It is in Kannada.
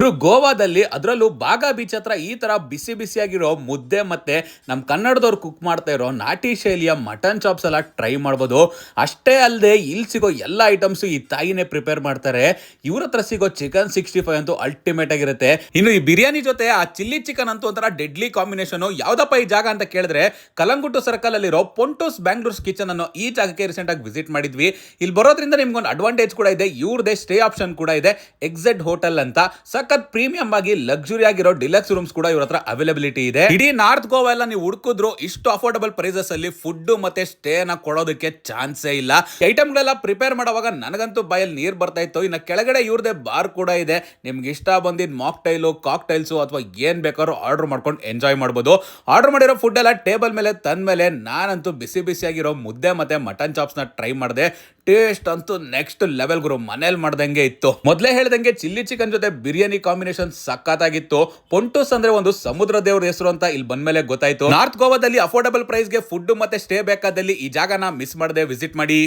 ಇವರು ಗೋವಾದಲ್ಲಿ ಅದರಲ್ಲೂ ಬಾಗಾ ಬೀಚ್ ಹತ್ರ ಈ ತರ ಬಿಸಿ ಬಿಸಿಯಾಗಿರೋ ಮುದ್ದೆ ಮತ್ತೆ ನಮ್ಮ ಕನ್ನಡದವ್ರು ಕುಕ್ ಮಾಡ್ತಾ ಇರೋ ನಾಟಿ ಶೈಲಿಯ ಮಟನ್ ಚಾಪ್ಸ್ ಎಲ್ಲ ಟ್ರೈ ಮಾಡ್ಬೋದು. ಅಷ್ಟೇ ಅಲ್ಲದೆ ಇಲ್ಲಿ ಸಿಗೋ ಎಲ್ಲ ಐಟಮ್ಸ್ ಈ ತಾಯಿನೇ ಪ್ರಿಪೇರ್ ಮಾಡ್ತಾರೆ. ಇವ್ರ ಹತ್ರ ಸಿಗೋ ಚಿಕನ್ 65 ಅಂತೂ ಅಲ್ಟಿಮೇಟ್ ಆಗಿರುತ್ತೆ. ಇನ್ನು ಈ ಬಿರಿಯಾನಿ ಜೊತೆ ಆ ಚಿಲ್ಲಿ ಚಿಕನ್ ಅಂತೂ ಒಂಥರ ಡೆಡ್ಲಿ ಕಾಂಬಿನೇಷನ್. ಯಾವ್ದಪ್ಪ ಈ ಜಾಗ ಅಂತ ಕೇಳಿದ್ರೆ ಕಲಂಗುಟ್ಟು ಸರ್ಕಲ್ ಅಲ್ಲಿರೋ ಪೊಂಟೂಸ್ ಬ್ಯಾಂಗ್ಳೂರ್ಸ್ ಕಿಚನ್ ಅನ್ನೋ ಈ ಜಾಗಕ್ಕೆ ರೀಸೆಂಟ್ ಆಗಿ ವಿಸಿಟ್ ಮಾಡಿದ್ವಿ. ಇಲ್ಲಿ ಬರೋದ್ರಿಂದ ನಿಮ್ಗೊಂದು ಅಡ್ವಾಂಟೇಜ್ ಕೂಡ ಇದೆ, ಇವ್ರದೇ ಸ್ಟೇ ಆಪ್ಷನ್ ಕೂಡ ಇದೆ. ಎಕ್ಸೆಟ್ ಹೋಟೆಲ್ ಅಂತ ಸಖತ್ ಪ್ರೀಮಿಯಂ ಆಗಿ ಲಕ್ಸುರಿ ಆಗಿರೋ ಡಿಲಕ್ಸ್ ರೂಮ್ಸ್ ಕೂಡ ಇವ್ರ ಹತ್ರ ಅವೈಲಬಿಲಿಟಿ ಇದೆ. ಇಡೀ ನಾರ್ತ್ ಗೋವಾ ಎಲ್ಲ ನೀವು ಹುಡುಕಿದ್ರು ಇಷ್ಟು ಅಫೋರ್ಡಬಲ್ ಪ್ರೈಸಸ್ ಅಲ್ಲಿ ಫುಡ್ ಮತ್ತೆ ಸ್ಟೇ ನ ಕೊಡೋದಕ್ಕೆ ಚಾನ್ಸೇ ಇಲ್ಲ. ಐಟಮ್ ಗಳೆಲ್ಲ ಪ್ರಿಪೇರ್ ಮಾಡುವಾಗ ನನಗಂತೂ ಬಾಯಲ್ಲಿ ನೀರ್ ಬರ್ತಾ ಇತ್ತು. ಇನ್ನು ಕೆಳಗಡೆ ಇವ್ರದೇ ಬಾರ್ ಕೂಡ ಇದೆ. ನಿಮ್ಗೆ ಇಷ್ಟ ಬಂದಿದ್ ಮಾಕ್ಟೈಲು ಕಾಕ್ಟೈಲ್ಸ್ ಅಥವಾ ಏನ್ ಬೇಕಾದ್ರೂ ಆರ್ಡರ್ ಮಾಡ್ಕೊಂಡು ಎಂಜಾಯ್ ಮಾಡಬಹುದು. ಆರ್ಡರ್ ಮಾಡಿರೋ ಫುಡ್ ಎಲ್ಲ ಟೇಬಲ್ ಮೇಲೆ ತಂದ ಮೇಲೆ ನಾನಂತೂ ಬಿಸಿ ಬಿಸಿಯಾಗಿರೋ ಮುದ್ದೆ ಮತ್ತೆ ಮಟನ್ ಚಾಪ್ಸ್ ನ ಟ್ರೈ ಮಾಡಿದೆ. ಟೇಸ್ಟ್ ಅಂತೂ ನೆಕ್ಸ್ಟ್ ಲೆವೆಲ್ ಗುರು, ಮನೇಲಿ ಮಾಡ್ದಂಗೆ ಇತ್ತು. ಮೊದಲೇ ಹೇಳ್ದಂಗೆ ಚಿಲ್ಲಿ ಚಿಕನ್ ಜೊತೆ ಬಿರಿಯಾನಿ ಕಾಂಬಿನೇಷನ್ ಸಖತ್ತಾಗಿತ್ತು. ಪೊಂಟೂಸ್ ಅಂದ್ರೆ ಒಂದು ಸಮುದ್ರ ದೇವ್ರ ಹೆಸರು ಅಂತ ಇಲ್ಲಿ ಬಂದ್ಮೇಲೆ ಗೊತ್ತಾಯ್ತು. ನಾರ್ತ್ ಗೋವಾದಲ್ಲಿ ಅಫೋರ್ಡಬಲ್ ಪ್ರೈಸ್ಗೆ ಫುಡ್ ಮತ್ತೆ ಸ್ಟೇ ಬೇಕಾದಲ್ಲಿ ಈ ಜಾಗನ ಮಿಸ್ ಮಾಡದೆ ವಿಸಿಟ್ ಮಾಡಿ.